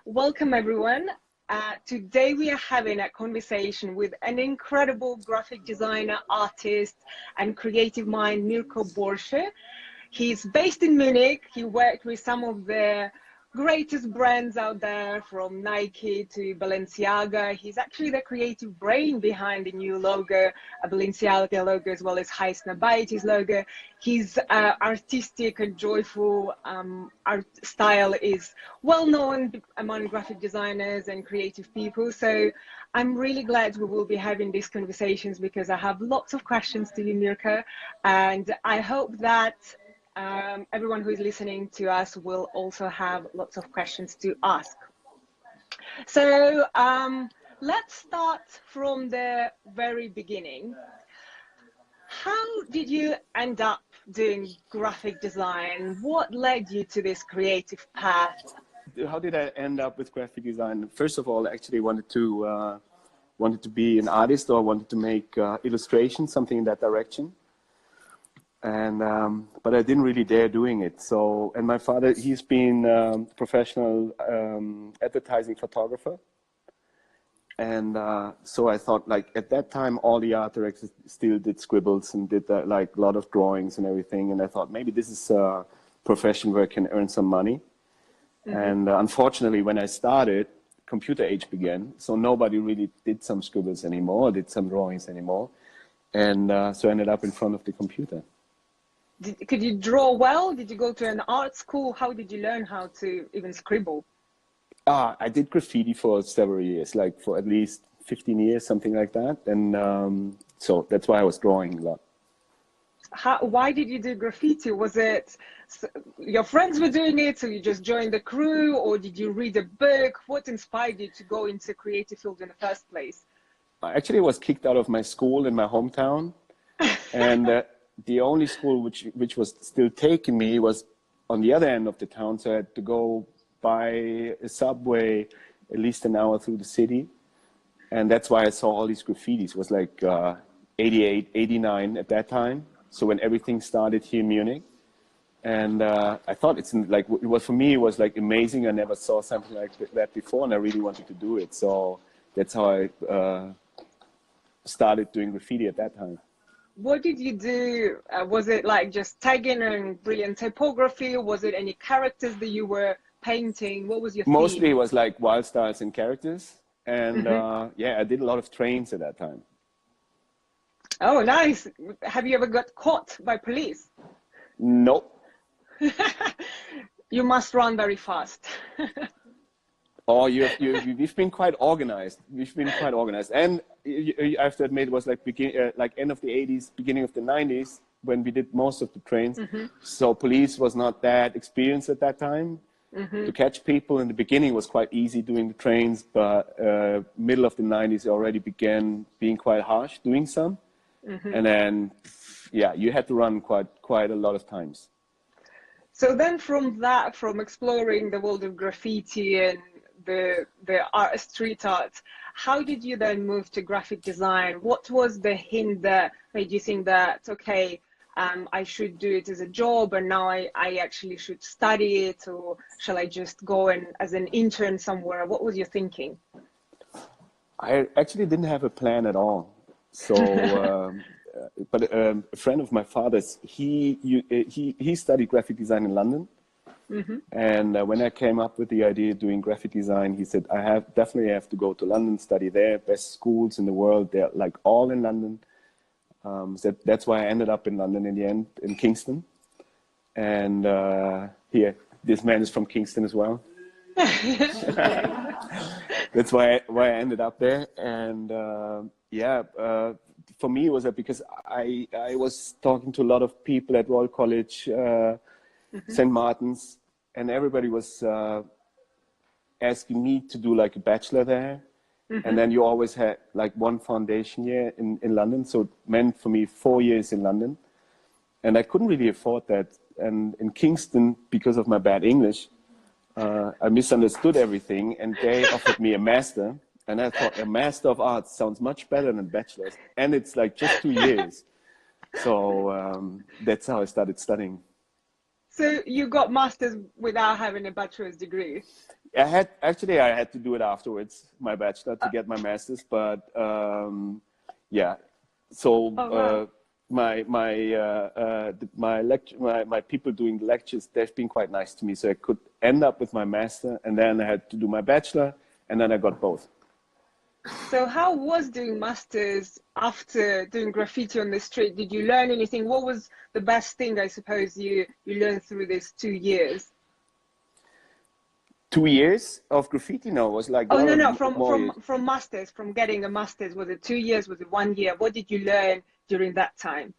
Welcome, everyone. Today we are having a conversation with an incredible graphic designer, artist, and creative mind, Mirko Borsche. He's based in Munich. He worked with some of the greatest brands out there, from Nike to Balenciaga. He's actually the creative brain behind the new logo, a Balenciaga logo, as well as Highsnobiety logo. His artistic and joyful art style is well known among graphic designers and creative people. So I'm really glad we will be having these conversations, because I have lots of questions to you, Mirko, and I hope that everyone who is listening to us will also have lots of questions to ask. So let's start from the very beginning. How did you end up doing graphic design? What led you to this creative path? How did I end up with graphic design? First of all, I actually wanted to be an artist, or wanted to make illustrations, something in that direction. And but I didn't really dare doing it. So, and my father, he's been professional advertising photographer, and so I thought, like, at that time all the art directors still did scribbles and did like a lot of drawings and everything, and I thought maybe this is a profession where I can earn some money. Mm-hmm. And unfortunately, when I started, computer age began, so nobody really did some scribbles anymore, did some drawings anymore, and so I ended up in front of the computer. Could you draw well? Did you go to an art school? How did you learn how to even scribble? I did graffiti for several years, like for at least 15 years, something like that. And so that's why I was drawing a lot. Why did you do graffiti? Was it your friends were doing it, so you just joined the crew, or did you read a book? What inspired you to go into creative field in the first place? I actually was kicked out of my school in my hometown. And the only school which was still taking me was on the other end of the town, so I had to go by a subway at least an hour through the city, and that's why I saw all these graffitis. It was like 88, 89 at that time, so when everything started here in Munich, and I thought it was, for me, it was like amazing. I never saw something like that before, and I really wanted to do it, so that's how I started doing graffiti at that time. What did you do? Was it like just tagging and brilliant typography? Was it any characters that you were painting? What was your theme? Mostly it was like wild styles and characters. And yeah, I did a lot of trains at that time. Oh, nice. Have you ever got caught by police? Nope. You must run very fast. Oh, we've been quite organized. We've been quite organized. And I have to admit, it was like end of the 80s, beginning of the 90s, when we did most of the trains. Mm-hmm. So police was not that experienced at that time. Mm-hmm. To catch people. In the beginning, it was quite easy doing the trains, but middle of the 90s, it already began being quite harsh doing some. Mm-hmm. And then, yeah, you had to run quite a lot of times. So then from exploring the world of graffiti and the art, street art, how did you then move to graphic design? What was the hint that made you think that, okay, I should do it as a job, and now I actually should study it, or shall I just go as an intern somewhere? What was your thinking? I actually didn't have a plan at all. So, but a friend of my father's, he studied graphic design in London. Mm-hmm. And when I came up with the idea of doing graphic design, he said, I definitely have to go to London, study there, best schools in the world. They're like all in London. So that's why I ended up in London in the end, in Kingston. And here, this man is from Kingston as well. That's why I ended up there. And for me, it was because I was talking to a lot of people at Royal College, mm-hmm. St. Martin's, and everybody was asking me to do like a bachelor there. Mm-hmm. And then you always had like one foundation year in London. So it meant for me 4 years in London. And I couldn't really afford that. And in Kingston, because of my bad English, I misunderstood everything. And they offered me a master. And I thought a Master of Arts sounds much better than bachelor's. And it's like just 2 years. So that's how I started studying. So you got masters without having a bachelor's degree? I had to do it afterwards, my bachelor, to get my master's. But yeah, so Oh, wow. my people doing the lectures, they've been quite nice to me. So I could end up with my master, and then I had to do my bachelor, and then I got both. So how was doing masters after doing graffiti on the street? Did you learn anything? What was the best thing, I suppose, you learned through these 2 years? 2 years of graffiti? No, it was like a Oh, lot no, of no, more years. from masters, from getting a master's. Was it 2 years? Was it 1 year? What did you learn during that time?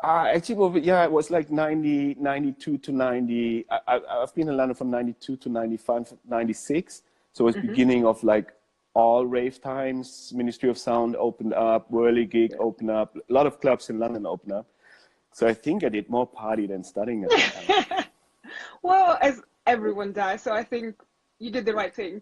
Actually, well, yeah, it was like 92 to 90. I've been in London from 92 to 95, 96. So it was beginning of like all rave times. Ministry of Sound opened up, Whirly Gig opened up. A lot of clubs in London opened up. So I think I did more party than studying at that time. Well, as everyone does, so I think you did the right thing.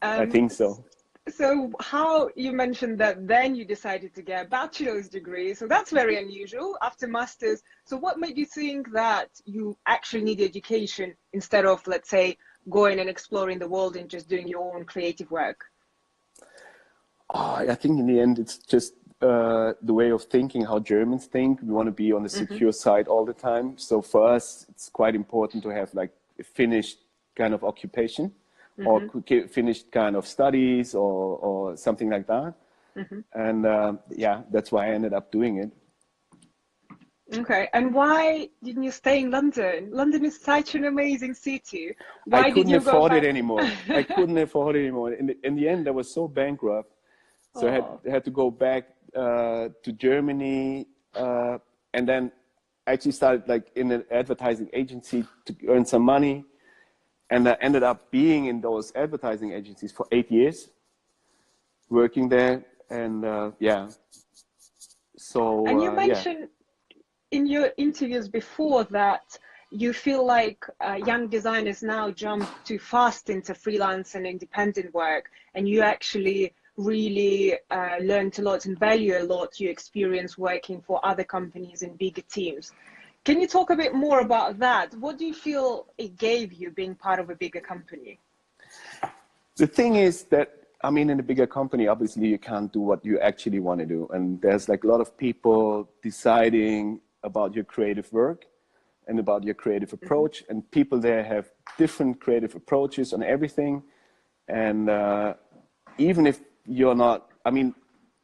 I think so. So how you mentioned that then you decided to get a bachelor's degree. So that's very unusual after master's. So what made you think that you actually need education instead of, let's say, going and exploring the world and just doing your own creative work? Oh, I think in the end, it's just the way of thinking, how Germans think. We want to be on the secure side all the time. So for us, it's quite important to have like a finished kind of occupation. Or finished kind of studies or something like that. And yeah, that's why I ended up doing it. Okay, and why didn't you stay in London? London is such an amazing city. I Why did couldn't you go afford back? it anymore. I couldn't afford it anymore. In the end, I was so bankrupt. So I had to go back to Germany. And then I actually started like in an advertising agency to earn some money. And I ended up being in those advertising agencies for 8 years, working there. And yeah, so And you mentioned in your interviews before that you feel like young designers now jump too fast into freelance and independent work, and you actually really learned a lot and value a lot your experience working for other companies and bigger teams. Can you talk a bit more about that? What do you feel it gave you being part of a bigger company? The thing is that, I mean, in a bigger company, obviously you can't do what you actually want to do. And there's like a lot of people deciding about your creative work and about your creative approach. And people there have different creative approaches on everything. And even if you're not, I mean,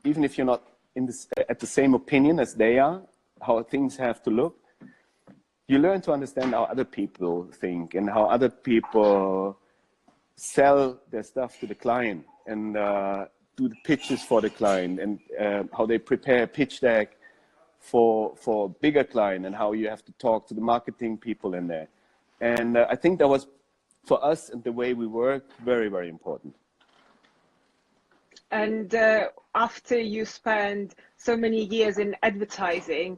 even if you're not in this, at the same opinion as they are, how things have to look, you learn to understand how other people think and how other people sell their stuff to the client and do the pitches for the client and how they prepare a pitch deck for bigger client and how you have to talk to the marketing people in there. And I think that was, for us and the way we work, very, very important. And after you spent so many years in advertising,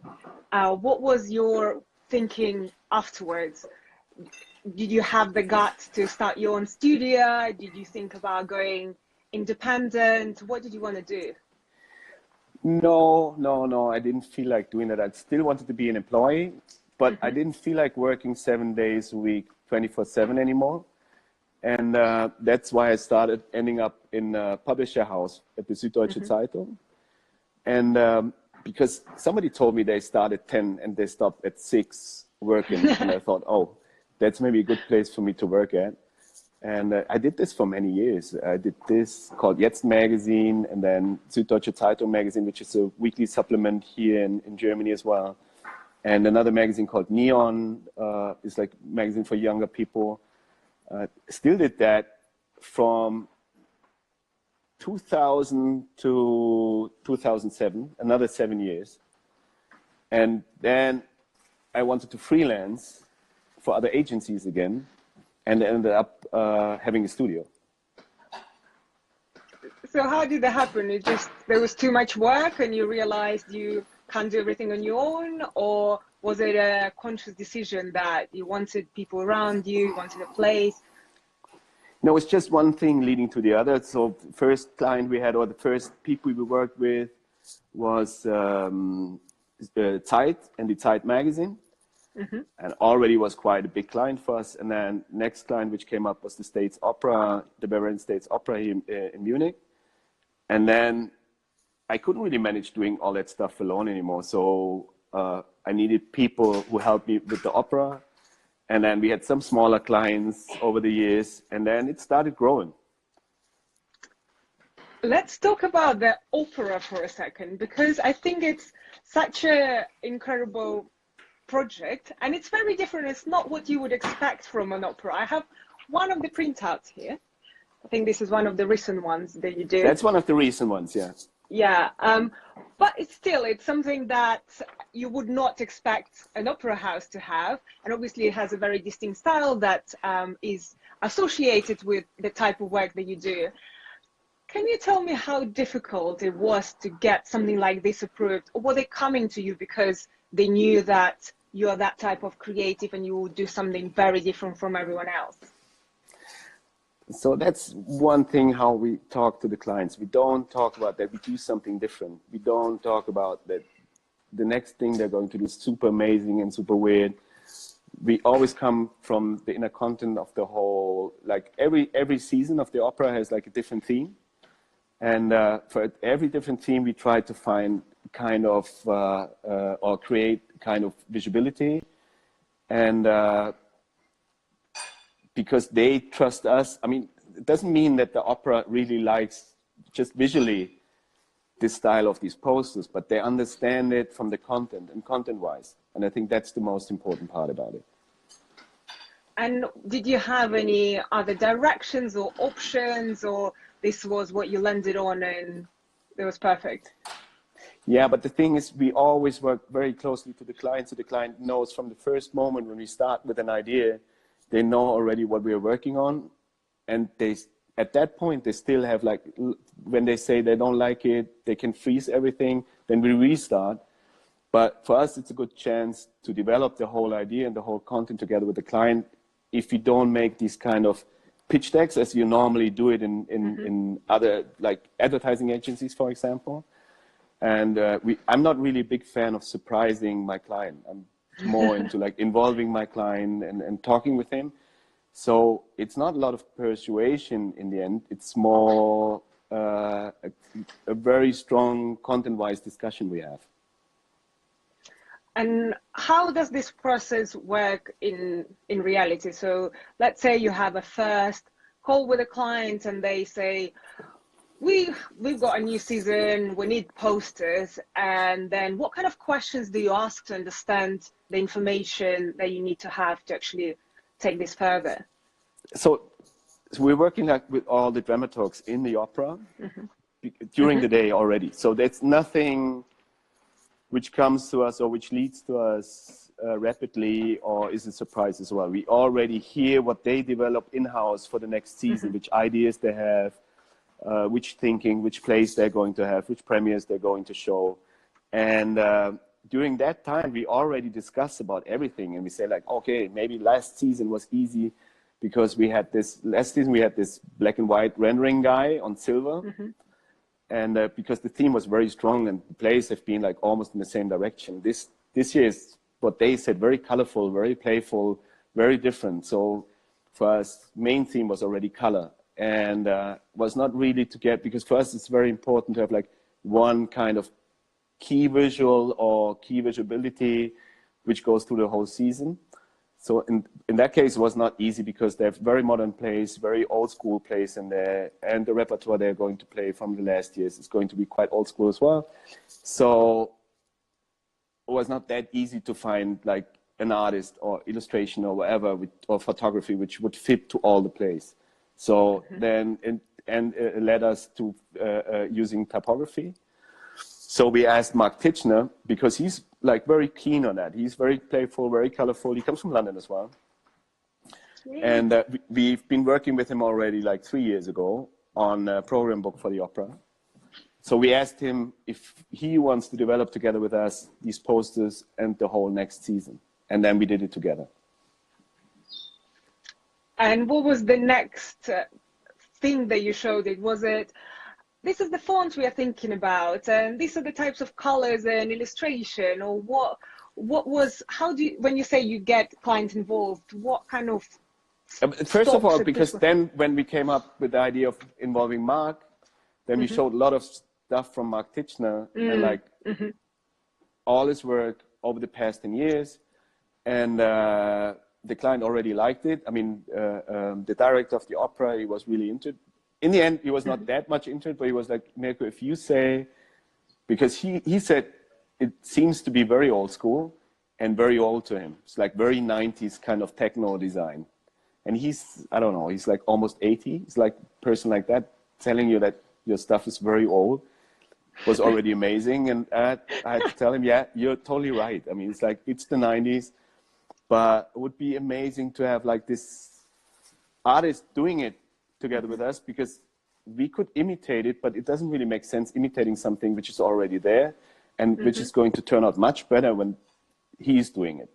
what was your thinking afterwards? Did you have the guts to start your own studio? Did you think about going independent? What did you want to do? No, I didn't feel like doing that. I still wanted to be an employee, but I didn't feel like working 7 days a week, 24/7 anymore. And that's why I started ending up in a publisher house at the Süddeutsche Zeitung. And because somebody told me they start at 10 and they stop at 6 working. And I thought, oh, that's maybe a good place for me to work at. And I did this for many years. I did this called Jetzt magazine, and then Süddeutsche Zeitung magazine, which is a weekly supplement here in Germany as well. And another magazine called Neon, is like a magazine for younger people. Still did that from 2000 to 2007, another 7 years. And then I wanted to freelance for other agencies again, and ended up having a studio. So how did that happen? It just, there was too much work and you realized you can't do everything on your own? Or was it a conscious decision that you wanted people around you, you wanted a place? No, it's just one thing leading to the other. So the first client we had, or the first people we worked with, was Zeit and the Zeit magazine. and already was quite a big client for us. And then next client which came up was the States Opera, the Bavarian States Opera here in Munich. And then I couldn't really manage doing all that stuff alone anymore. So I needed people who helped me with the opera. And then we had some smaller clients over the years, and then it started growing. Let's talk about the opera for a second, because I think it's such an incredible project, and it's very different. It's not what you would expect from an opera. I have one of the printouts here. I think this is one of the recent ones that you did. That's one of the recent ones, yeah. Yeah, but it's something that you would not expect an opera house to have, and obviously it has a very distinct style that is associated with the type of work that you do. Can you tell me how difficult it was to get something like this approved, or were they coming to you because they knew that you are that type of creative and you would do something very different from everyone else? So that's one thing how we talk to the clients. We don't talk about that we do something different. We don't talk about that the next thing they're going to do is super amazing and super weird. We always come from the inner content of the whole, like every season of the opera has like a different theme. And for every different theme, we try to find kind of, or create kind of visibility. And because they trust us. I mean, it doesn't mean that the opera really likes just visually this style of these posters, but they understand it from the content and content-wise. And I think that's the most important part about it. And did you have any other directions or options, or this was what you landed on and it was perfect? Yeah, but the thing is, we always work very closely to the client, so the client knows from the first moment when we start with an idea, they know already what we are working on, and they, at that point, they still have like, when they say they don't like it, they can freeze everything, then we restart. But for us, it's a good chance to develop the whole idea and the whole content together with the client if you don't make these kind of pitch decks as you normally do it in other, like advertising agencies, for example. And I'm not really a big fan of surprising my client. I'm more into like involving my client and talking with him. So it's not a lot of persuasion in the end. It's more a very strong content-wise discussion we have. And how does this process work in reality? So let's say you have a first call with a client and they say, we've got a new season, we need posters. And then what kind of questions do you ask to understand the information that you need to have to actually take this further? So we're working like with all the dramaturgs in the opera during the day already. So that's nothing which comes to us or which leads to us rapidly or is a surprise as well. We already hear what they develop in-house for the next season, which ideas they have, which thinking, which plays they're going to have, which premieres they're going to show. And during that time, we already discuss about everything. And we say like, okay, maybe last season was easy because we had this, last season we had this black and white rendering guy on silver. And because the theme was very strong and the plays have been like almost in the same direction. This year is what they said, very colorful, very playful, very different. So for us, main theme was already color. And was not really to get, because for us it's very important to have like one kind of key visual or key visibility which goes through the whole season. So in that case it was not easy because they have very modern plays, very old school plays in there, and the repertoire they're going to play from the last years is going to be quite old school as well. So it was not that easy to find like an artist or illustration or whatever or photography which would fit to all the plays. So then, it led us to using typography. So we asked Mark Titchener, because he's like very keen on that. He's very playful, very colorful. He comes from London as well. And we've been working with him already like 3 years ago on a program book for the opera. So we asked him if he wants to develop together with us these posters and the whole next season. And then we did it together. And what was the next thing that you showed it? Was it, this is the font we are thinking about, and these are the types of colors and illustration, or how do you, when you say you get clients involved, what kind of First of all, stops because then when we came up with the idea of involving Mark, then we showed a lot of stuff from Mark Titchener and like all his work over the past 10 years. And the client already liked it. I mean, the director of the opera, he was really into it. In the end, he was not that much into it, but he was like, Mirko, if you say, because he said it seems to be very old school and very old to him. It's like very 90s kind of techno design. And he's, I don't know, he's like almost 80. He's like a person like that telling you that your stuff is very old was already amazing. And I had to tell him, yeah, you're totally right. I mean, it's like, it's the 90s, but it would be amazing to have like this artist doing it together with us, because we could imitate it, but it doesn't really make sense imitating something which is already there and which is going to turn out much better when he's doing it.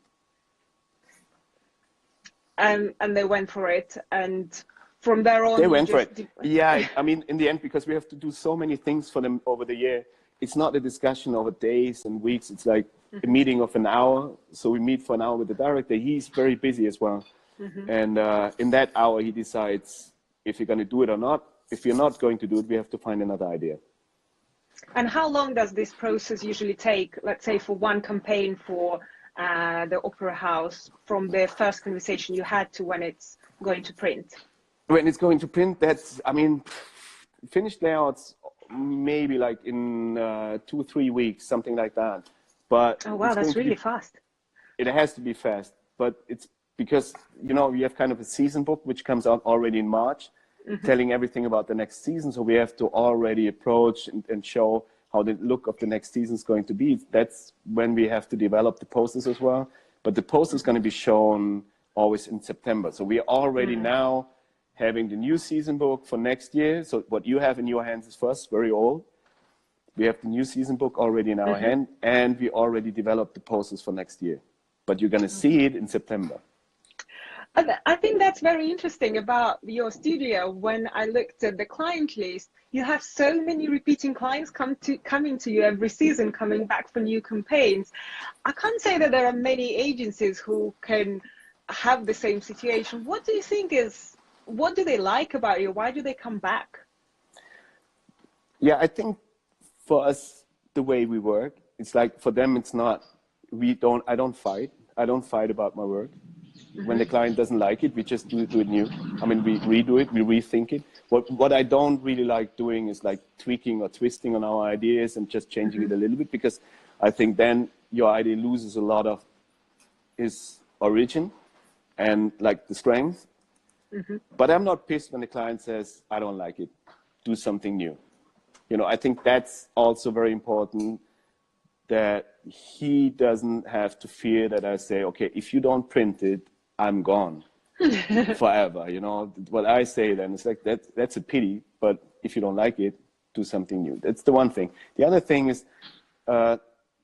And they went for it, and from there on they went for it. Yeah, I mean, in the end, because we have to do so many things for them over the year, it's not a discussion over days and weeks. It's like a meeting of an hour. So we meet for an hour with the director. He's very busy as well. And in that hour, he decides if you're going to do it or not. If you're not going to do it, we have to find another idea. And how long does this process usually take, let's say, for one campaign for the Opera House, from the first conversation you had to when it's going to print? When it's going to print, that's, I mean, finished layouts maybe like in 2-3 weeks, something like that. But oh wow, that's really fast. It has to be fast, but it's because, you know, you have kind of a season book which comes out already in March, telling everything about the next season. So we have to already approach and show how the look of the next season is going to be. That's when we have to develop the posters as well. But the poster is going to be shown always in September. So we are already now having the new season book for next year. So what you have in your hands is first very old. We have the new season book already in our hand, and we already developed the posters for next year. But you're going to see it in September. I think that's very interesting about your studio. When I looked at the client list, you have so many repeating clients coming to you every season, coming back for new campaigns. I can't say that there are many agencies who can have the same situation. What do you think is, what do they like about you? Why do they come back? Yeah, I think for us, the way we work, it's like for them, it's not, I don't fight about my work. When the client doesn't like it, we just do it new. I mean, we redo it, we rethink it. What I don't really like doing is like tweaking or twisting on our ideas and just changing it a little bit, because I think then your idea loses a lot of its origin and like the strength. But I'm not pissed when the client says, I don't like it, do something new. You know, I think that's also very important, that he doesn't have to fear that I say, okay, if you don't print it, I'm gone forever. You know, what I say then is like, that's a pity, but if you don't like it, do something new. That's the one thing. The other thing is,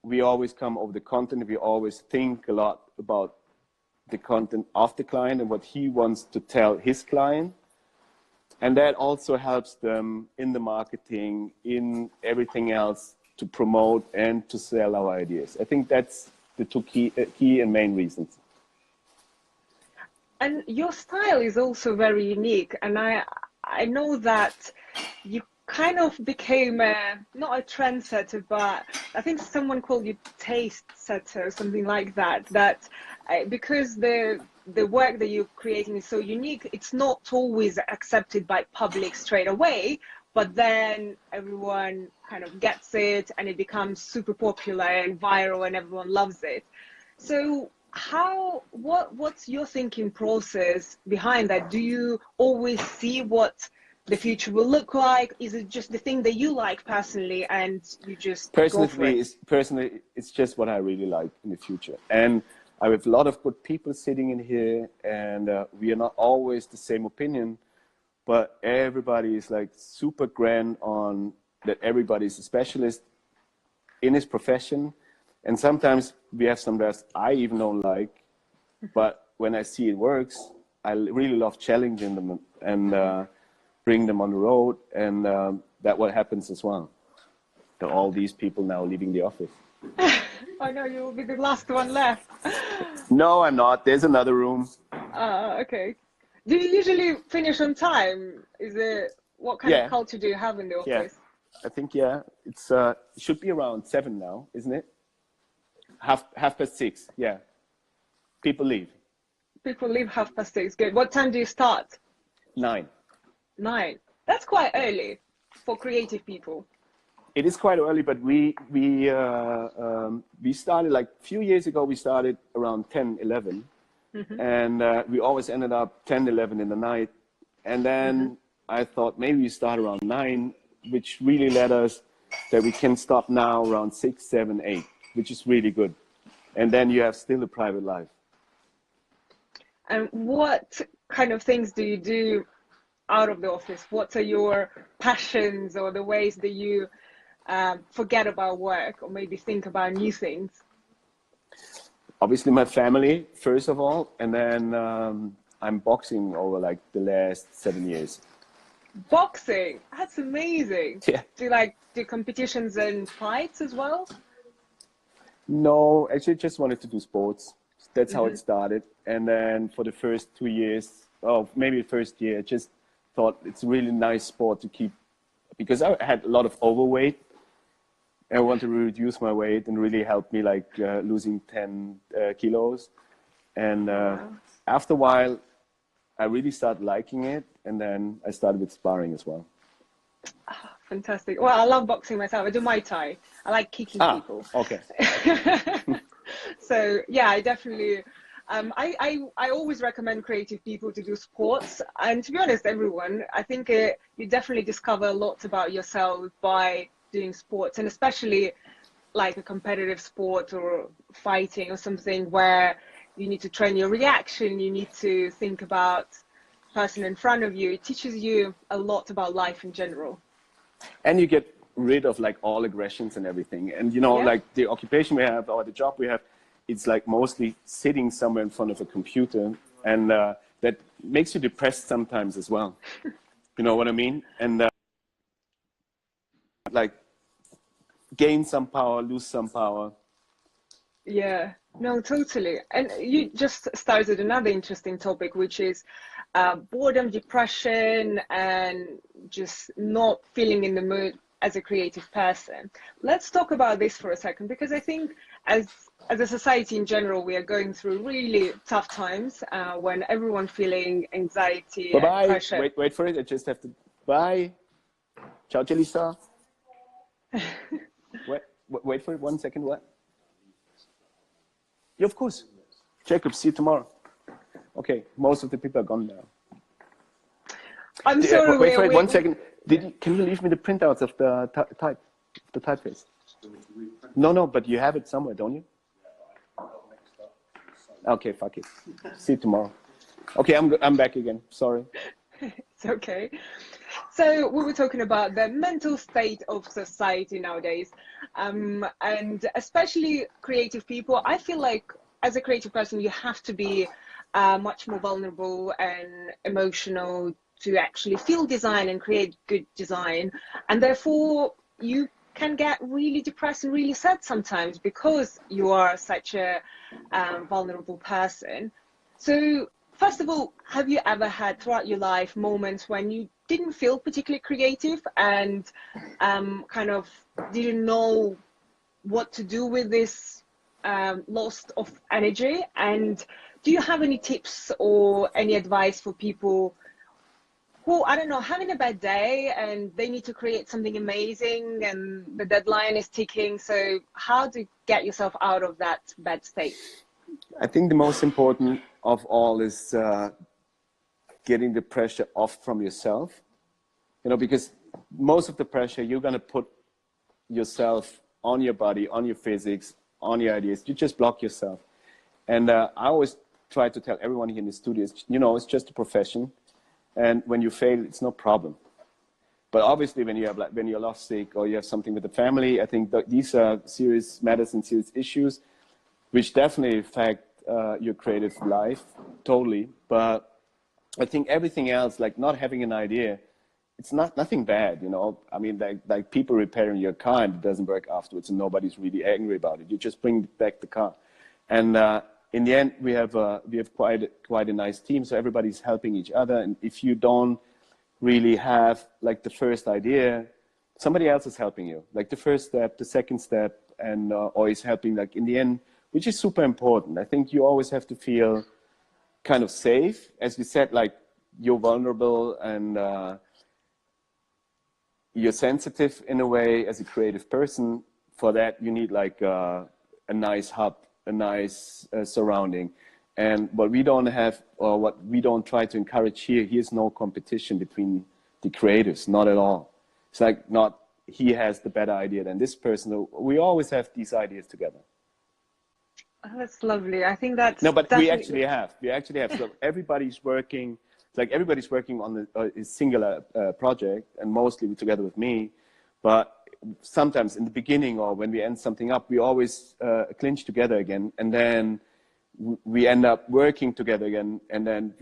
we always come over the content. We always think a lot about the content of the client and what he wants to tell his client. And that also helps them in the marketing, in everything else, to promote and to sell our ideas. I think that's the two key and main reasons. And your style is also very unique. And I know that you kind of became not a trendsetter, but I think someone called you taste setter or something like that. That because the work that you're creating is so unique, it's not always accepted by public straight away, but then everyone kind of gets it and it becomes super popular and viral and everyone loves it. So what's your thinking process behind that? Do you always see what the future will look like? Is it just the thing that you like personally and you just go for it? Personally, it's just what I really like in the future. And I have a lot of good people sitting in here, and we are not always the same opinion, but everybody is like super grand on that. Everybody's a specialist in his profession. And sometimes we have some drafts I even don't like, but when I see it works, I really love challenging them and bring them on the road. And that what happens as well. To all these people now leaving the office. I know you will be the last one left. No, I'm not. There's another room. Okay. Do you usually finish on time? What kind of Yeah, culture do you have in the yeah. office? I think, yeah, it should be around 7 now, isn't it? Half past 6, yeah. People leave. People leave 6:30. Good. What time do you start? 9. 9. That's quite early for creative people. It is quite early, but we started like a few years ago. We started around 10, 11, and we always ended up 10, 11 in the night. And then I thought maybe we start around 9, which really led us that we can stop now around 6, 7, 8, which is really good. And then you have still a private life. And what kind of things do you do out of the office? What are your passions or the ways that you forget about work or maybe think about new things? Obviously my family, first of all, and then I'm boxing over like the last 7 years. Boxing, that's amazing. Yeah. Do you do competitions and fights as well? No, actually just wanted to do sports. That's how it started. And then for the first 2 years, oh, maybe the first year, I just thought it's a really nice sport to keep, because I had a lot of overweight. I want to reduce my weight and really help me losing 10 kilos. And after a while, I really started liking it. And then I started with sparring as well. Oh, fantastic. Well, I love boxing myself. I do Muay Thai. I like kicking people. Okay. So yeah, I definitely, I always recommend creative people to do sports. And to be honest, everyone, I think you definitely discover a lot about yourself by doing sports, and especially like a competitive sport or fighting or something where you need to train your reaction, you need to think about the person in front of you. It teaches you a lot about life in general. And you get rid of all aggressions and everything. And like the occupation we have or the job we have, it's like mostly sitting somewhere in front of a computer, and that makes you depressed sometimes as well. You know what I mean? And gain some power, lose some power. Yeah, no, totally. And you just started another interesting topic, which is boredom, depression, and just not feeling in the mood as a creative person. Let's talk about this for a second, because I think as a society in general, we are going through really tough times when everyone's feeling anxiety and pressure. Wait for it. I just have to. Bye. Ciao, Jelisa. Wait for it 1 second. What? Yeah, of course. Jacob, see you tomorrow. Okay, most of the people are gone now. I'm sorry. Wait for it 1 second. Can you leave me the printouts of the typeface? No, but you have it somewhere, don't you? Okay, fuck it. See you tomorrow. Okay, I'm back again. Sorry. It's okay. So we were talking about the mental state of society nowadays, and especially creative people. I feel like as a creative person, you have to be much more vulnerable and emotional to actually feel design and create good design. And therefore, you can get really depressed and really sad sometimes because you are such a vulnerable person. So first of all, have you ever had throughout your life moments when you didn't feel particularly creative and kind of didn't know what to do with this loss of energy? And do you have any tips or any advice for people who, I don't know, having a bad day and they need to create something amazing and the deadline is ticking? So how to get yourself out of that bad state? I think the most important of all is getting the pressure off from yourself, because most of the pressure you're going to put yourself on your body, on your physics, on your ideas. You just block yourself. And I always try to tell everyone here in the studio, it's just a profession. And when you fail, it's no problem. But obviously when you're lost sick or you have something with the family, I think that these are serious matters and serious issues, which definitely affect your creative life totally. But I think everything else, like not having an idea, it's nothing bad, you know. I mean, like people repairing your car and it doesn't work afterwards and nobody's really angry about it. You just bring back the car. And in the end, we have quite a nice team. So everybody's helping each other. And if you don't really have like the first idea, somebody else is helping you. Like the first step, the second step, and always helping, like in the end, which is super important. I think you always have to feel kind of safe. As we said, like you're vulnerable and you're sensitive in a way as a creative person. For that, you need like a nice hub, a nice surrounding. And what we don't have, or what we don't try to encourage here, here's no competition between the creators, not at all. It's like not he has the better idea than this person. We always have these ideas together. Oh, that's lovely. I think that's no, but definitely... we actually have. So everybody's working. It's like everybody's working on a singular project, and mostly together with me. But sometimes in the beginning or when we end something up, we always clinch together again, and then we end up working together again, and then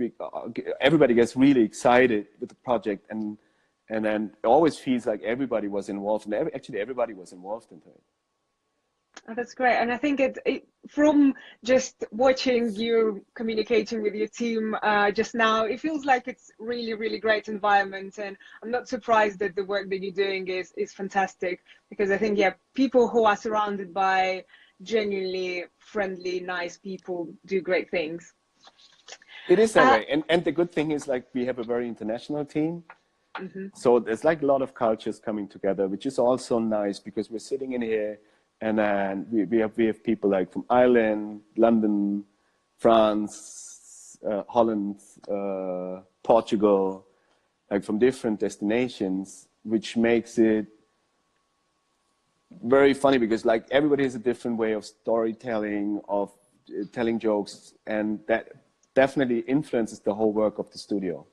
everybody gets really excited with the project, and then it always feels like everybody was involved, and actually everybody was involved into it. Oh, that's great. And I think from just watching you communicating with your team just now, it feels like it's really, really great environment. And I'm not surprised that the work that you're doing is fantastic, because I think, yeah, people who are surrounded by genuinely friendly, nice people do great things. It is that way. And the good thing is, like, we have a very international team. Mm-hmm. So there's like a lot of cultures coming together, which is also nice, because we're sitting in here. And then we have people like from Ireland, London, France, Holland, Portugal, like from different destinations, which makes it very funny, because like everybody has a different way of storytelling, of telling jokes, and that definitely influences the whole work of the studio.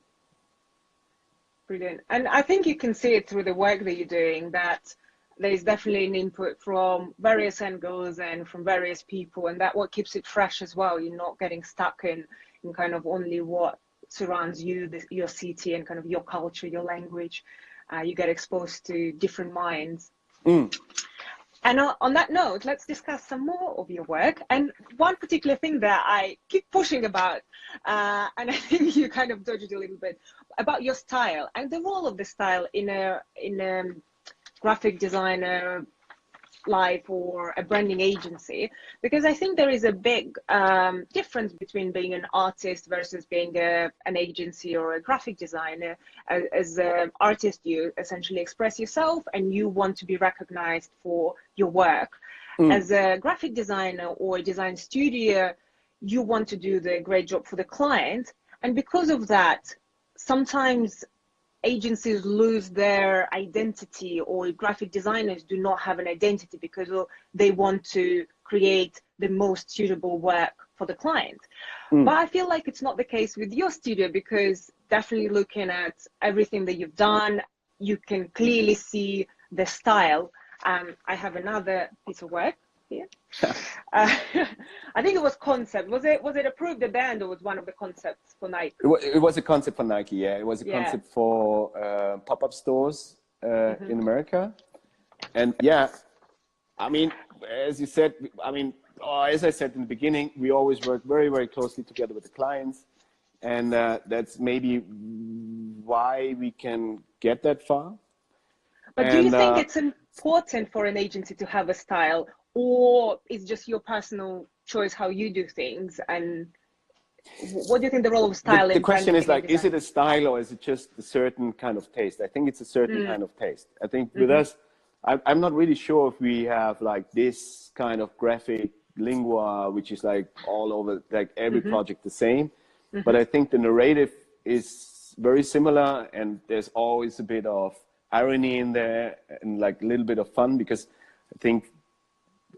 Brilliant. And I think you can see it through the work that you're doing, that there's definitely an input from various angles and from various people, and that what keeps it fresh as well. You're not getting stuck in kind of only what surrounds you, your city and kind of your culture, your language. You get exposed to different minds. Mm. And on that note, let's discuss some more of your work. And one particular thing that I keep pushing about, and I think you kind of dodged a little bit, about your style and the role of the style in a graphic designer life or a branding agency, because I think there is a big difference between being an artist versus being an agency or a graphic designer. As an artist, you essentially express yourself and you want to be recognized for your work. As a graphic designer or a design studio, you want to do the great job for the client, and because of that, sometimes agencies lose their identity, or graphic designers do not have an identity because they want to create the most suitable work for the client. But I feel like it's not the case with your studio, because definitely looking at everything that you've done, you can clearly see the style. I have another piece of work here. I think it was concept. Was it approved at the end, or was one of the concepts for Nike? It was a concept for Nike, yeah. It was a concept for pop-up stores in America. And yeah, I mean, as you said, as I said in the beginning, we always work very, very closely together with the clients. And that's maybe why we can get that far. But do you think it's important for an agency to have a style, or it's just your personal choice how you do things? And what do you think the role of style is? The question is like, is it a style, or is it just a certain kind of taste? I think it's a certain kind of taste. I think with us, I'm not really sure if we have like this kind of graphic lingua, which is like all over, like every project the same. But I think the narrative is very similar, and there's always a bit of irony in there and like a little bit of fun, because I think,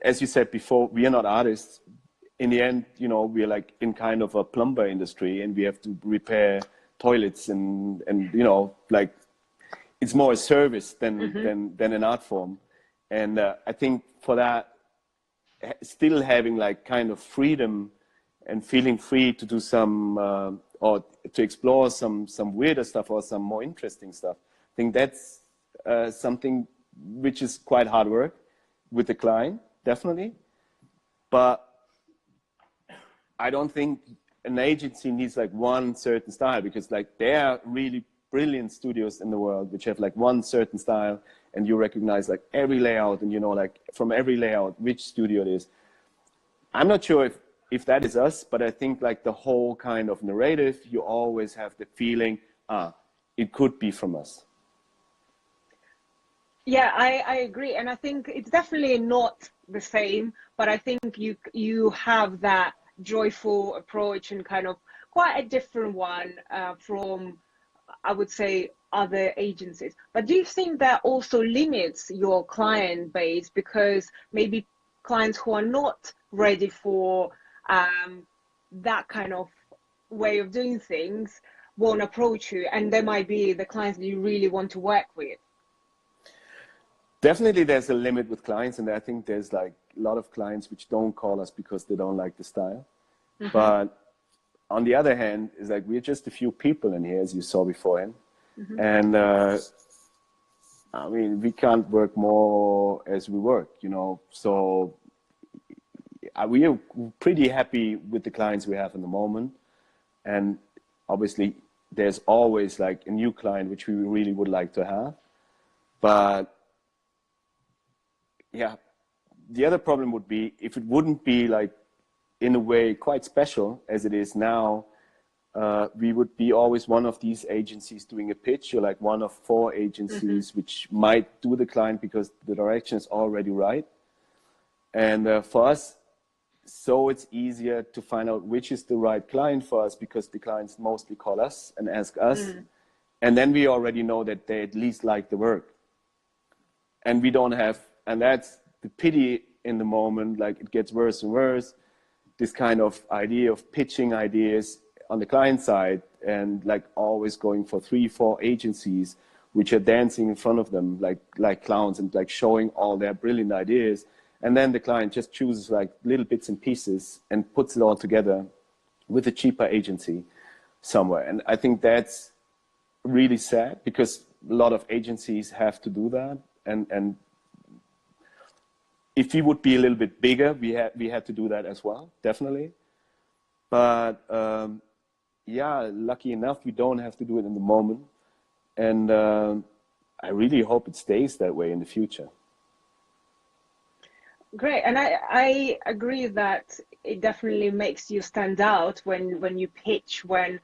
as you said before, we are not artists. In the end, you know, we're like in kind of a plumber industry, and we have to repair toilets and you know, like it's more a service than an art form. And I think for that, still having like kind of freedom and feeling free to do some or to explore some weirder stuff or some more interesting stuff, think that's something which is quite hard work with the client, definitely. But I don't think an agency needs like one certain style, because like there are really brilliant studios in the world which have like one certain style, and you recognize like every layout, and you know like from every layout which studio it is. I'm not sure if that is us, but I think like the whole kind of narrative, you always have the feeling, it could be from us. Yeah, I agree. And I think it's definitely not the same, but I think you have that joyful approach and kind of quite a different one from, I would say, other agencies. But do you think that also limits your client base, because maybe clients who are not ready for that kind of way of doing things won't approach you, and they might be the clients that you really want to work with? Definitely there's a limit with clients, and I think there's like a lot of clients which don't call us because they don't like the style. Mm-hmm. But on the other hand, it's like we're just a few people in here, as you saw beforehand. Mm-hmm. And I mean, we can't work more as we work, you know. So we are pretty happy with the clients we have in the moment. And obviously there's always like a new client which we really would like to have. But yeah, the other problem would be if it wouldn't be like in a way quite special as it is now, we would be always one of these agencies doing a pitch, or like one of 4 agencies mm-hmm. which might do the client because the direction is already right. And for us, so it's easier to find out which is the right client for us, because the clients mostly call us and ask us. Mm. And then we already know that they at least like the work. And we don't have, and that's the pity in the moment, like it gets worse and worse, this kind of idea of pitching ideas on the client side and like always going for 3-4 agencies which are dancing in front of them like clowns and like showing all their brilliant ideas. And then the client just chooses like little bits and pieces and puts it all together with a cheaper agency somewhere. And I think that's really sad, because a lot of agencies have to do that. And if we would be a little bit bigger, we had to do that as well, definitely. But yeah, lucky enough, we don't have to do it in the moment. And I really hope it stays that way in the future. Great. And I agree that it definitely makes you stand out when you pitch, when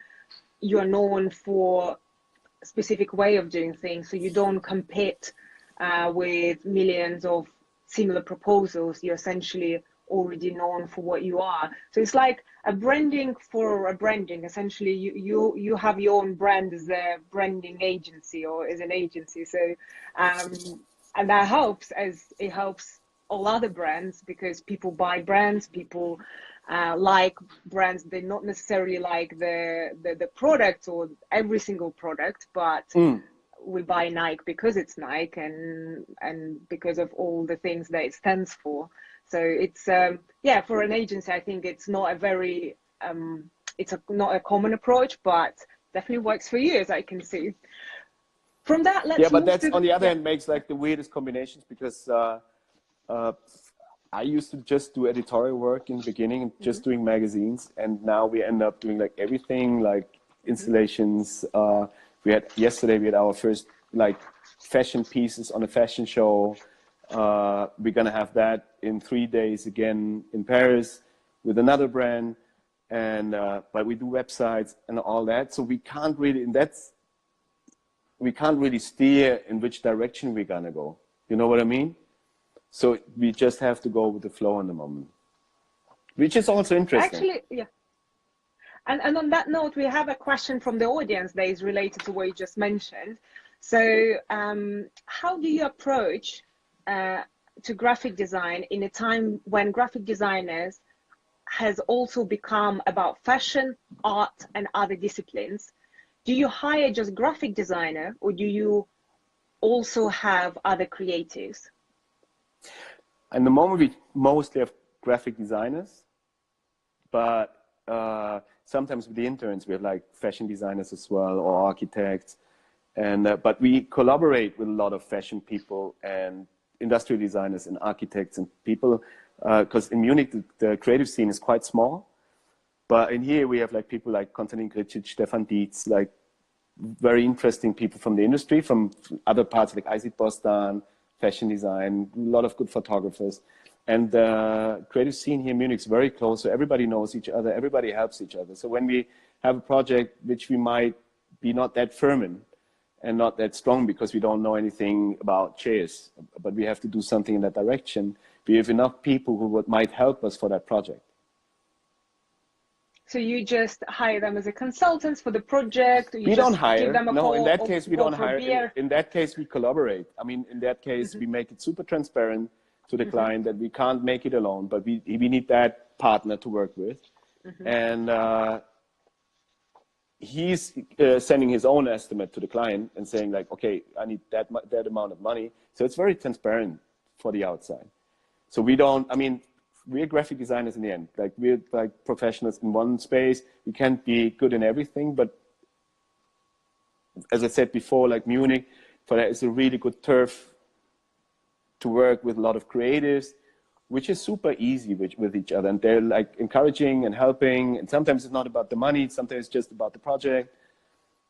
you're known for a specific way of doing things. So you don't compete with millions of similar proposals. You're essentially already known for what you are. So it's like a branding for a branding. Essentially, you have your own brand as a branding agency or as an agency. So and that helps, as it helps all other brands, because people buy brands, people like brands. They not necessarily like the product or every single product, but we buy Nike because it's Nike and because of all the things that it stands for. So it's yeah, for an agency, I think it's not a very not a common approach, but definitely works for you, as I can see. From that, let's but that's on the other hand makes like the weirdest combinations, because I used to just do editorial work in the beginning and just doing magazines, and now we end up doing like everything, like installations. Yesterday we had our first like fashion pieces on a fashion show. We're gonna have that in 3 days again in Paris with another brand, and but we do websites and all that. So we can't really steer in which direction we're gonna go. You know what I mean? So we just have to go with the flow in the moment, which is also interesting. Actually, yeah. And on that note, we have a question from the audience that is related to what you just mentioned. So how do you approach to graphic design in a time when graphic designers has also become about fashion, art, and other disciplines? Do you hire just graphic designer, or do you also have other creatives? In the moment, we mostly have graphic designers, but sometimes with the interns, we have like fashion designers as well, or architects. And but we collaborate with a lot of fashion people and industrial designers and architects and people, because in Munich the creative scene is quite small. But in here we have like people like Konstantin Gricic, Stefan Dietz, like very interesting people from the industry, from other parts like Isaac Bostan, fashion design, a lot of good photographers. And the creative scene here in Munich is very close, so everybody knows each other, everybody helps each other. So when we have a project which we might be not that firm in and not that strong because we don't know anything about chairs, but we have to do something in that direction, we have enough people who might help us for that project. So you just hire them as a consultants for the project? We don't hire. Give them a no, call, in that case, we don't hire. In that case, we collaborate. I mean, in that case, we make it super transparent to the client that we can't make it alone, but we need that partner to work with. And he's sending his own estimate to the client and saying like, okay, I need that amount of money. So it's very transparent for the outside. So we don't, I mean, we're graphic designers in the end. Like we're like professionals in one space. We can't be good in everything, but as I said before, like Munich, for that is a really good turf to work with a lot of creatives, which is super easy with each other. And they're like encouraging and helping. And sometimes it's not about the money. Sometimes it's just about the project.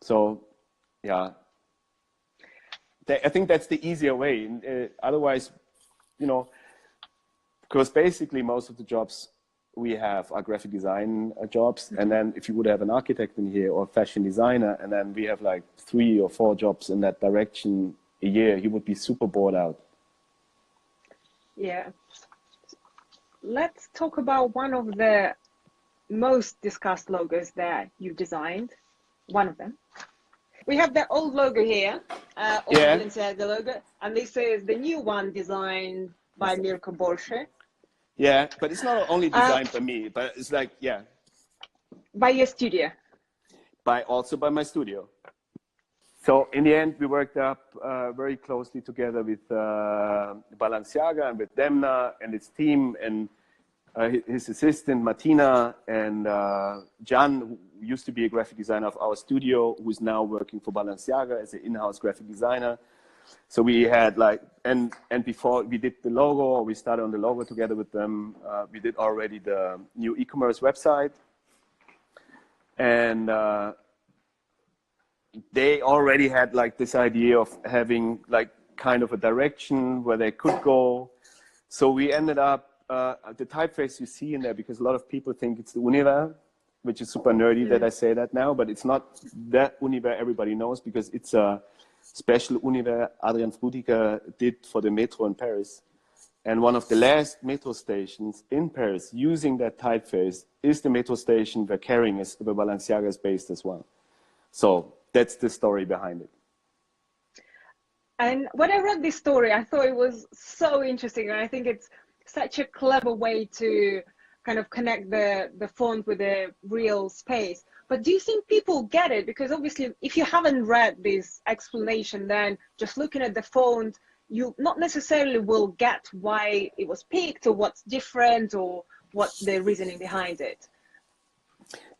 So yeah, I think that's the easier way. Otherwise, you know, because basically most of the jobs we have are graphic design jobs. And then if you would have an architect in here or fashion designer, and then we have like 3 or 4 jobs in that direction a year, you would be super bored out. Yeah. Let's talk about one of the most discussed logos that you designed. One of them. We have the old logo here, old Balenciaga logo, and this is the new one designed by Mirko Borsche. Yeah, but it's not only designed by me, but it's like, yeah. By your studio? Also by my studio. So in the end, we worked up very closely together with Balenciaga and with Demna and his team and his assistant Martina and Jan, who used to be a graphic designer of our studio, who is now working for Balenciaga as an in-house graphic designer. So we had like, and before we did the logo, we started on the logo together with them. We did already the new e-commerce website. And they already had like this idea of having like kind of a direction where they could go. So we ended up, the typeface you see in there, because a lot of people think it's the Univers, which is super nerdy that I say that now, but it's not that Univers everybody knows, because it's a special Univers Adrian Frutiger did for the metro in Paris. And one of the last metro stations in Paris using that typeface is the metro station where where Balenciaga is based as well. So that's the story behind it. And when I read this story, I thought it was so interesting. And I think it's such a clever way to kind of connect the font with the real space. But do you think people get it? Because obviously, if you haven't read this explanation, then just looking at the font, you not necessarily will get why it was picked or what's different or what the reasoning behind it.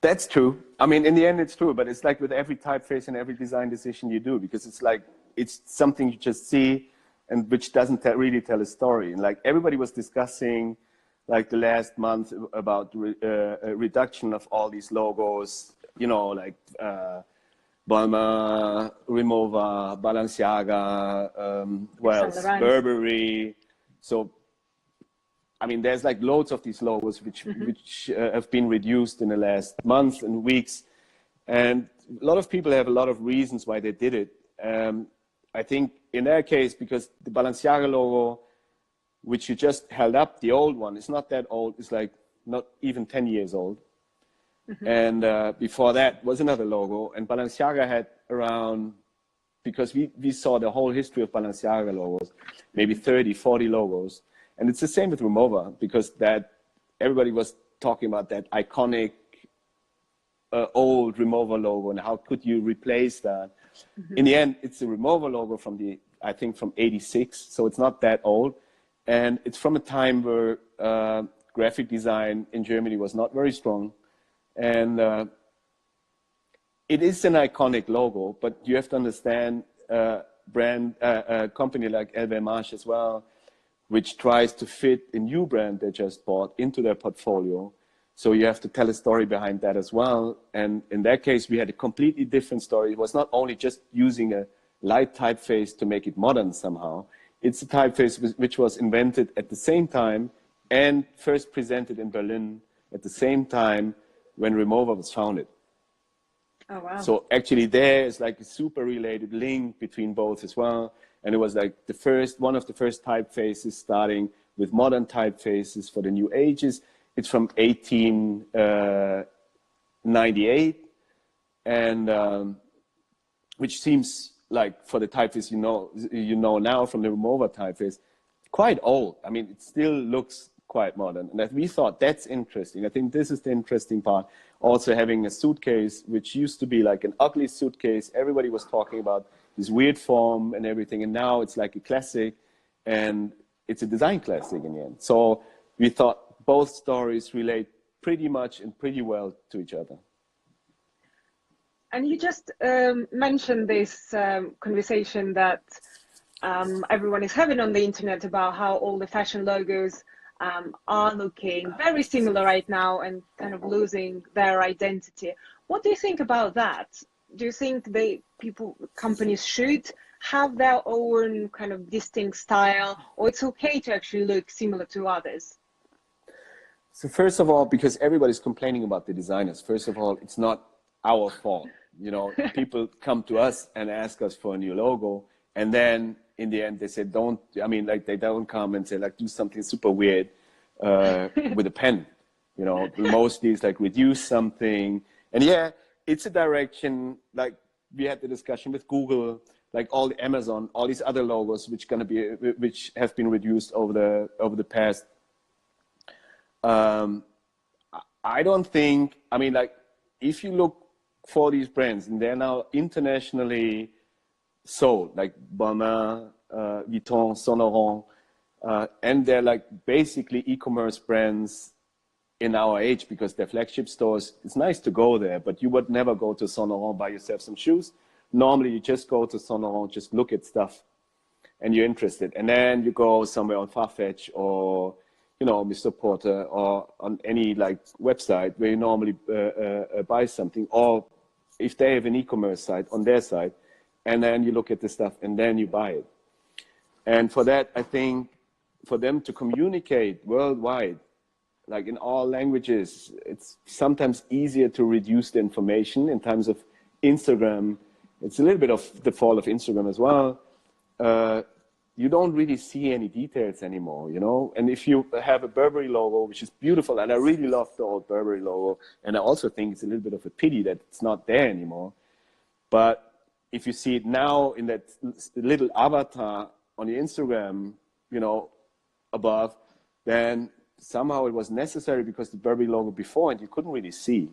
That's true. I mean, in the end, it's true. But it's like with every typeface and every design decision you do, because it's like, it's something you just see and which doesn't really tell a story. And like everybody was discussing like the last month about a reduction of all these logos, you know, like Balmain, Rimowa, Balenciaga, what else? Burberry. So, I mean, there's like loads of these logos which have been reduced in the last months and weeks. And a lot of people have a lot of reasons why they did it. I think in their case, because the Balenciaga logo, which you just held up, the old one, it's not that old. It's like not even 10 years old. And before that was another logo. And Balenciaga had around, because we saw the whole history of Balenciaga logos, maybe 30, 40 logos. And it's the same with Rimowa, because that everybody was talking about that iconic old Rimowa logo and how could you replace that? In the end, it's the Rimowa logo from I think from 86. So it's not that old. And it's from a time where graphic design in Germany was not very strong. And it is an iconic logo, but you have to understand a company like LVMH as well, which tries to fit a new brand they just bought into their portfolio. So you have to tell a story behind that as well. And in that case, we had a completely different story. It was not only just using a light typeface to make it modern somehow. It's a typeface which was invented at the same time and first presented in Berlin at the same time when Remover was founded. Oh, wow. So actually there is like a super related link between both as well. And it was like one of the first typefaces starting with modern typefaces for the new ages. It's from 1898, and which seems like for the typeface you know now from the Remover typeface, quite old. I mean, it still looks quite modern, and that we thought that's interesting. I think this is the interesting part. Also having a suitcase, which used to be like an ugly suitcase. Everybody was talking about this weird form and everything, and now it's like a classic, and it's a design classic in the end. So we thought both stories relate pretty much and pretty well to each other. And you just mentioned this conversation that everyone is having on the internet about how all the fashion logos are looking very similar right now and kind of losing their identity. What do you think about that? Do you think companies should have their own kind of distinct style, or it's okay to actually look similar to others? So first of all, because everybody's complaining about the designers, first of all, it's not our fault. You know, people come to us and ask us for a new logo, and then in the end they say, they don't come and say like, do something super weird with a pen. You know, mostly it's like reduce something. And yeah, it's a direction, like we had the discussion with Google, like all the Amazon, all these other logos which have been reduced over the past. I don't think, if you look for these brands, and they're now internationally sold, like Balmain, Vuitton, Saint Laurent, and they're like basically e-commerce brands in our age because they're flagship stores. It's nice to go there, but you would never go to Saint Laurent, buy yourself some shoes. Normally you just go to Saint Laurent, just look at stuff and you're interested. And then you go somewhere on Farfetch or, you know, Mr. Porter, or on any like website where you normally buy something, or if they have an e-commerce site on their site, and then you look at the stuff and then you buy it. And for that, I think for them to communicate worldwide, like in all languages, it's sometimes easier to reduce the information. In terms of Instagram, it's a little bit of the fall of Instagram as well. You don't really see any details anymore, you know? And if you have a Burberry logo, which is beautiful, and I really love the old Burberry logo, and I also think it's a little bit of a pity that it's not there anymore. But if you see it now in that little avatar on your Instagram, you know, above, then somehow it was necessary because the Burberry logo before, and you couldn't really see.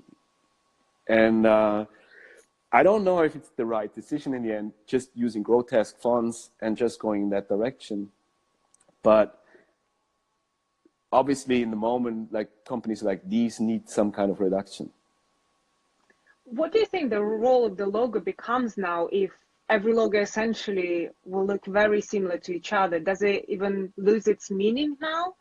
And I don't know if it's the right decision in the end, just using grotesque fonts and just going in that direction. But obviously in the moment, like companies like these need some kind of reduction. What do you think the role of the logo becomes now if every logo essentially will look very similar to each other? Does it even lose its meaning now?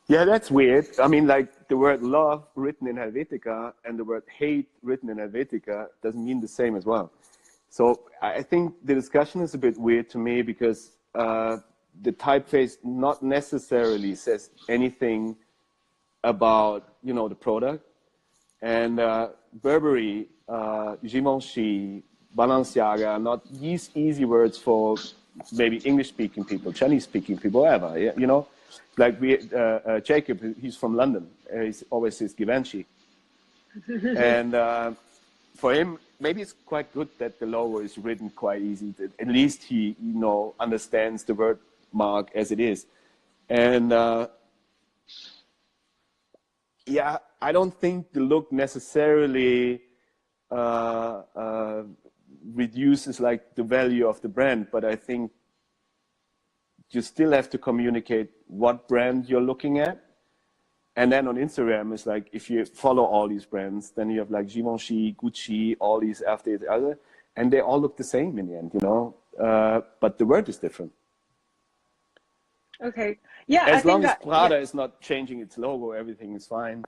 Yeah, that's weird. I mean, like the word love written in Helvetica and the word hate written in Helvetica doesn't mean the same as well. So I think the discussion is a bit weird to me because the typeface not necessarily says anything about, you know, the product. And Burberry, Givenchy, Balenciaga are not these easy words for maybe English-speaking people, Chinese-speaking people, whatever, you know? Like Jacob, he's from London. He always says Givenchy. And for him, maybe it's quite good that the logo is written quite easy. At least he, you know, understands the word mark as it is. And yeah, I don't think the look necessarily reduces like the value of the brand, but I think you still have to communicate what brand you're looking at. And then on Instagram, it's like, if you follow all these brands, then you have like Givenchy, Gucci, all these after each other, and they all look the same in the end, you know, but the word is different. Okay. Yeah, I As long think as that, Prada yeah. is not changing its logo, everything is fine.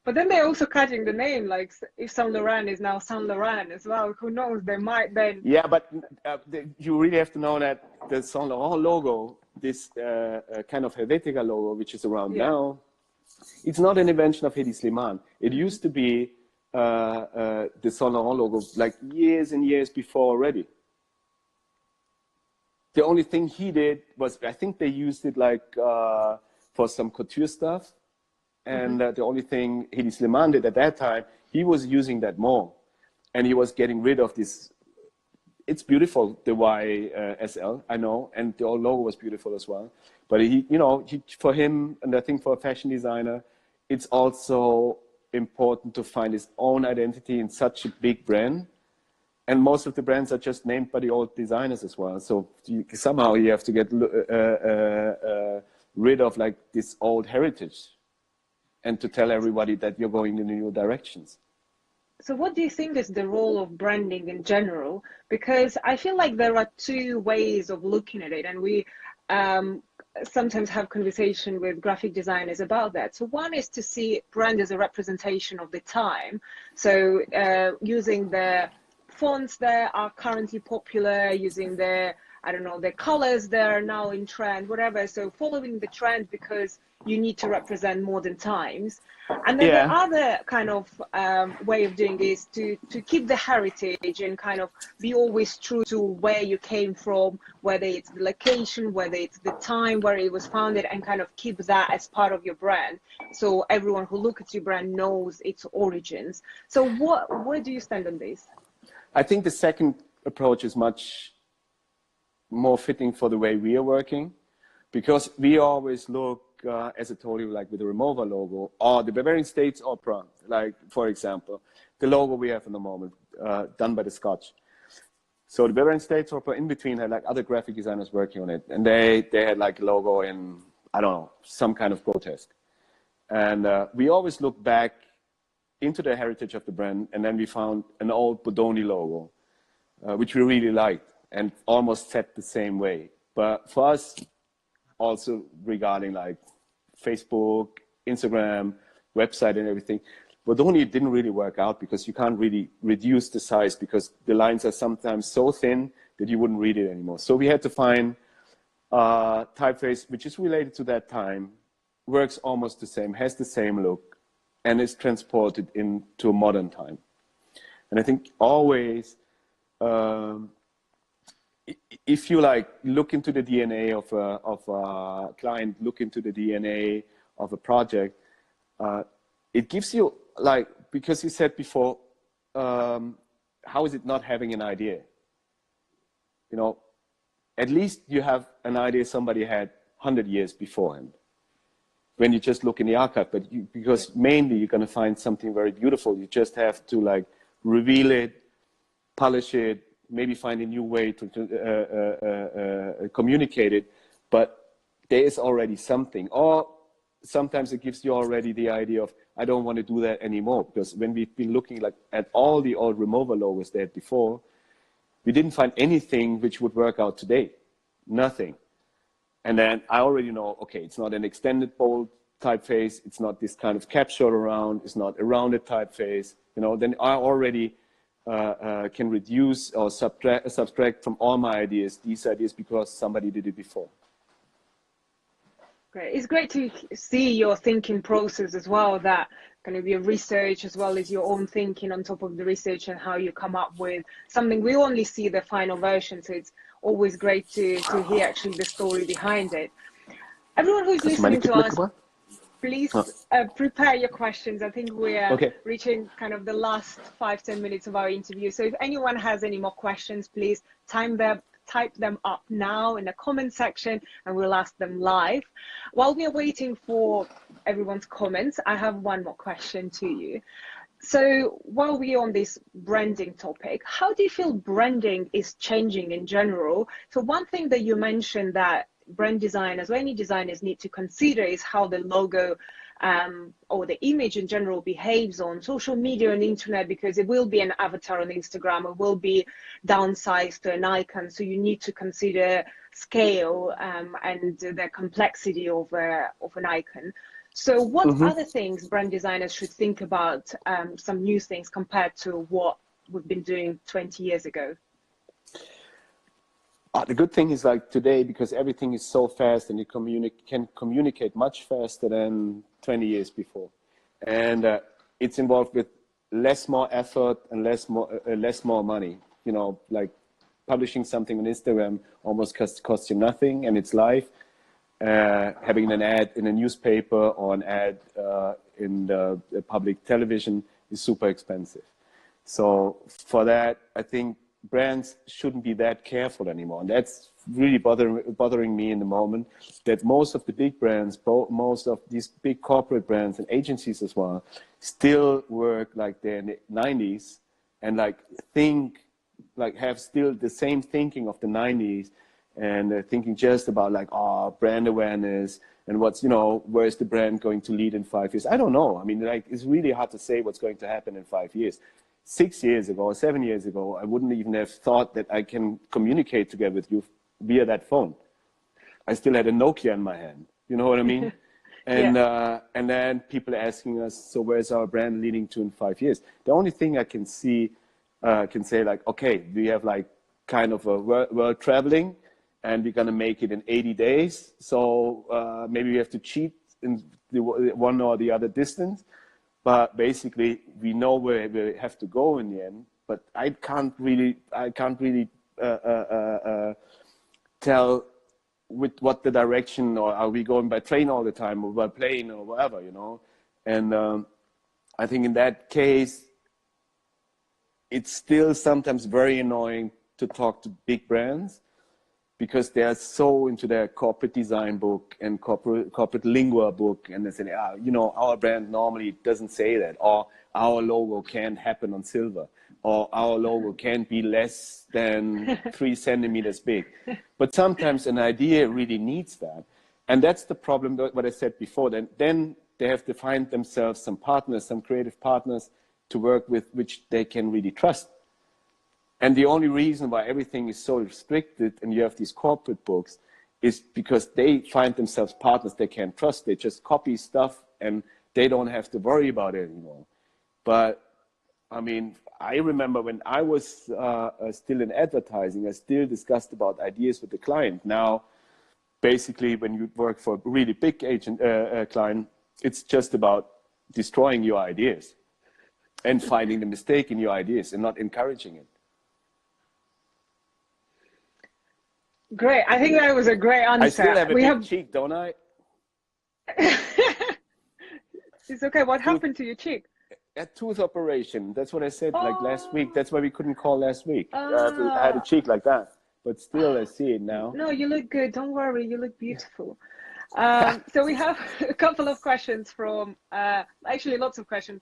But then they're also cutting the name, like if Saint Laurent is now Saint Laurent as well, who knows, they might then. Yeah, but you really have to know that the Saint Laurent logo, this kind of Helvetica logo, which is around Yeah. now, it's not an invention of Hedi Slimane. It used to be the Saint Laurent logo like years and years before already. The only thing he did was, I think they used it like for some couture stuff. And the only thing Hedi Slimane did at that time, he was using that more. And he was getting rid of this. It's beautiful, the YSL, I know, and the old logo was beautiful as well. But he, you know, for him, and I think for a fashion designer, it's also important to find his own identity in such a big brand. And most of the brands are just named by the old designers as well. So somehow you have to get rid of like this old heritage, and to tell everybody that you're going in new directions. So what do you think is the role of branding in general? Because I feel like there are two ways of looking at it, and we sometimes have conversation with graphic designers about that. So one is to see brand as a representation of the time. So using the fonts that are currently popular, using the, I don't know, the colors that are now in trend, whatever. So following the trend because you need to represent modern times. And then the other kind of way of doing is to keep the heritage and kind of be always true to where you came from, whether it's the location, whether it's the time where it was founded, and kind of keep that as part of your brand. So everyone who looks at your brand knows its origins. So where do you stand on this? I think the second approach is much more fitting for the way we are working, because we always look, as I told you, like with the Remova logo or the Bavarian States Opera, like for example, the logo we have in the moment, done by the Scotch. So the Bavarian States Opera in between had like other graphic designers working on it, and they had like a logo in, I don't know, some kind of grotesque. And we always look back into the heritage of the brand, and then we found an old Bodoni logo, which we really liked and almost set the same way. But for us, also regarding like Facebook, Instagram, website and everything, Bodoni didn't really work out because you can't really reduce the size because the lines are sometimes so thin that you wouldn't read it anymore. So we had to find a typeface which is related to that time, works almost the same, has the same look, and is transported into a modern time. And I think always, if you like look into the DNA of a client, look into the DNA of a project, it gives you like, because you said before, how is it not having an idea? You know, at least you have an idea somebody had 100 years beforehand when you just look in the archive, but because mainly you're going to find something very beautiful. You just have to like reveal it, polish it, maybe find a new way to communicate it, but there is already something. Or sometimes it gives you already the idea of, I don't want to do that anymore, because when we've been looking like at all the old Remova logos they had before, we didn't find anything which would work out today, nothing. And then I already know, okay, it's not an extended bold typeface, it's not this kind of capsule around, it's not a rounded typeface, you know, then I already can reduce or subtract from all my ideas, these ideas, because somebody did it before. Great. It's great to see your thinking process as well, that kind of your research as well as your own thinking on top of the research and how you come up with something. We only see the final version, so it's always great to hear actually the story behind it. Everyone who's listening to us, please prepare your questions. I think we are reaching kind of the last 5-10 minutes of our interview. So if anyone has any more questions, please type them up now in the comment section and we'll ask them live. While we are waiting for everyone's comments, I have one more question to you. So while we're on this branding topic, how do you feel branding is changing in general? So one thing that you mentioned that brand designers or any designers need to consider is how the logo or the image in general behaves on social media and internet, because it will be an avatar on Instagram, it will be downsized to an icon. So you need to consider scale and the complexity of an icon. So what other things brand designers should think about, some new things compared to what we've been doing 20 years ago? The good thing is, like, today, because everything is so fast and you can communicate much faster than 20 years before. And it's involved with less more effort and less more money. You know, like publishing something on Instagram almost costs you nothing, and it's live. Having an ad in a newspaper or an ad in the public television is super expensive. So for that, I think brands shouldn't be that careful anymore. And that's really bothering me in the moment, that most of the big brands, most of these big corporate brands and agencies as well, still work like they're in the 90s and like have still the same thinking of the 90s, and thinking just about like, brand awareness and what's, you know, where's the brand going to lead in 5 years? I don't know. I mean, like, it's really hard to say what's going to happen in 5 years. 6 years ago or 7 years ago, I wouldn't even have thought that I can communicate together with you via that phone. I still had a Nokia in my hand. You know what I mean? And and then people asking us, so where's our brand leading to in 5 years? The only thing I can say like, okay, we have like kind of a world traveling, and we're gonna make it in 80 days. So maybe we have to cheat in the one or the other distance. But basically, we know where we have to go in the end. But I can't really tell with what the direction, or are we going by train all the time, or by plane, or whatever, you know. And I think in that case, it's still sometimes very annoying to talk to big brands, because they are so into their corporate design book and corporate lingua book, and they say, you know, our brand normally doesn't say that, or our logo can't happen on silver, or our logo can't be less than 3 centimeters big. But sometimes an idea really needs that. And that's the problem, what I said before. Then they have to find themselves some partners, some creative partners to work with, which they can really trust. And the only reason why everything is so restricted and you have these corporate books is because they find themselves partners they can't trust. They just copy stuff and they don't have to worry about it anymore. But I mean, I remember when I was still in advertising, I still discussed about ideas with the client. Now, basically, when you work for a really big client, it's just about destroying your ideas and finding the mistake in your ideas and not encouraging it. Great. I think that was a great answer. I still have a big cheek, don't I? It's okay. What happened to your cheek? A tooth operation. That's what I said like last week. That's why we couldn't call last week. I had a cheek like that. But still, I see it now. No, you look good. Don't worry. You look beautiful. So we have a couple of questions from, actually lots of questions.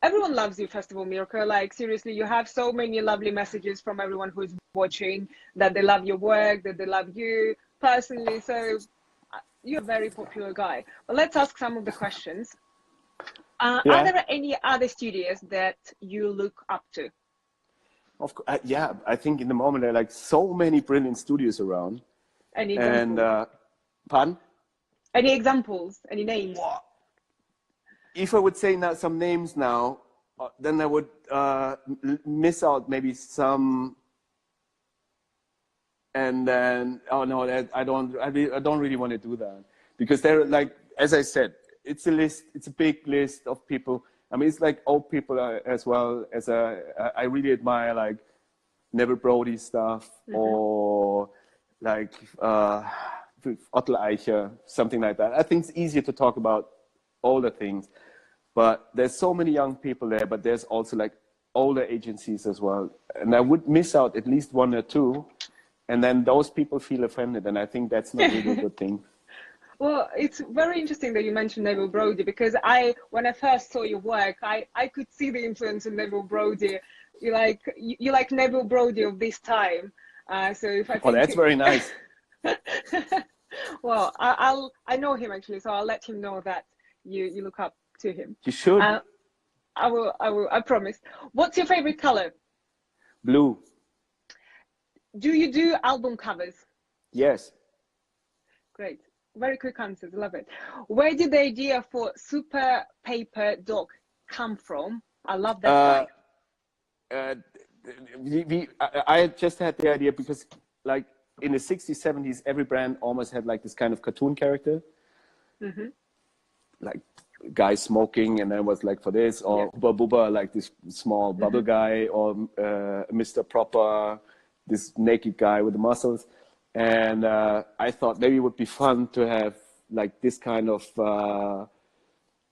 Everyone loves you, first of all, Mirko. Like, seriously, you have so many lovely messages from everyone who is watching, that they love your work, that they love you personally. So you're a very popular guy. But let's ask some of the questions. Are there any other studios that you look up to? Of course, yeah. I think in the moment there are like so many brilliant studios around. Any examples? And pardon? Any examples? Any names? If I would say now some names now, then I would miss out maybe some. And then, I don't really want to do that, because they're like, as I said, it's a list. It's a big list of people. I mean, it's like old people as well. I really admire like Neville Brody's stuff, or like Otto Eicher, something like that. I think it's easier to talk about older things, but there's so many young people there. But there's also like older agencies as well, and I would miss out at least one or two. And then those people feel offended, and I think that's not really a good thing. Well, it's very interesting that you mentioned Neville Brody, because when I first saw your work, I could see the influence of Neville Brody. You like Neville Brody of this time. So if I think that's very nice. Well, I know him actually, so I'll let him know that you look up to him. You should. I will, I promise. What's your favorite color? Blue. Do you do album covers? Yes. Great. Very quick answers. Love it. Where did the idea for Super Paper Dog come from? I love that guy. I just had the idea because, like, in the 60s, 70s, every brand almost had like this kind of cartoon character. Mm-hmm. Like guy smoking, and then was like for this, or Hubba Bubba, like this small bubble guy, or Mr. Proper, this naked guy with the muscles. And I thought maybe it would be fun to have like this kind of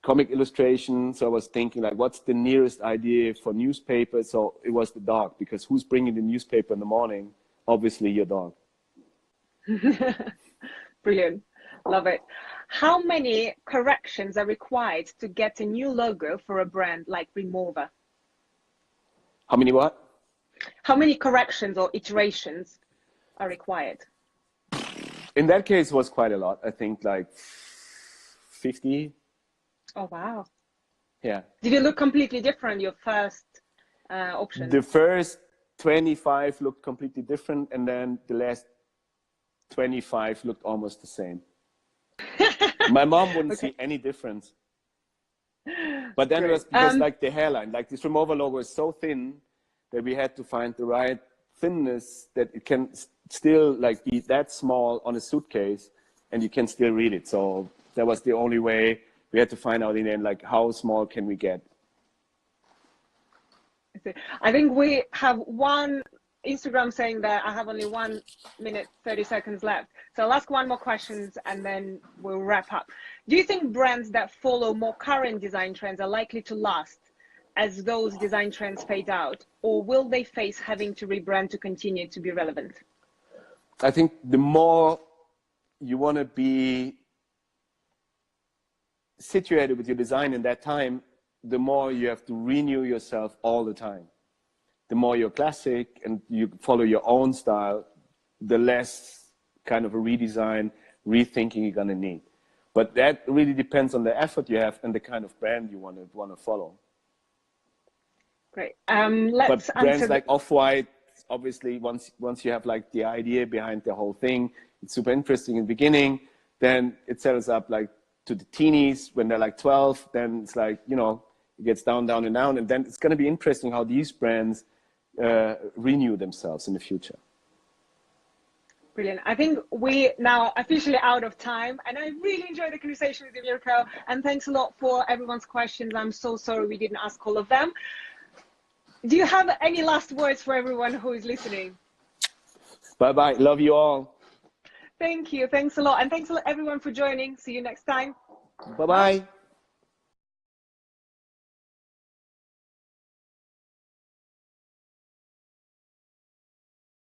comic illustration. So I was thinking, like, what's the nearest idea for newspaper? So it was the dog, because who's bringing the newspaper in the morning? Obviously your dog. Brilliant. Love it. How many corrections are required to get a new logo for a brand like Remover? How many what? How many corrections or iterations are required? In that case, it was quite a lot. I think like 50. Oh, wow. Yeah. Did it look completely different, your first option? The first 25 looked completely different, and then the last 25 looked almost the same. My mom wouldn't see any difference. But then it was because like the hairline, like this Remover logo is so thin that we had to find the right thinness that it can still like be that small on a suitcase and you can still read it. So that was the only way. We had to find out in the end, like, how small can we get? I think we have one Instagram saying that I have only 1 minute, 30 seconds left. So I'll ask one more question and then we'll wrap up. Do you think brands that follow more current design trends are likely to last as those design trends fade out? Or will they face having to rebrand to continue to be relevant? I think the more you want to be situated with your design in that time, the more you have to renew yourself all the time. The more you're classic and you follow your own style, the less kind of a redesign, rethinking you're going to need. But that really depends on the effort you have and the kind of brand you want to follow. Great. But brands like Off-White, obviously, once you have like the idea behind the whole thing, it's super interesting in the beginning. Then it settles up like to the teenies when they're like 12. Then it's like, you know, it gets down, down, and down. And then it's going to be interesting how these brands renew themselves in the future. Brilliant. I think we now officially out of time, and I really enjoyed the conversation with you, Mirko. And thanks a lot for everyone's questions. I'm so sorry we didn't ask all of them. Do you have any last words for everyone who is listening? Bye-bye. Love you all. Thank you. Thanks a lot. And thanks a lot, everyone, for joining. See you next time. Bye-bye.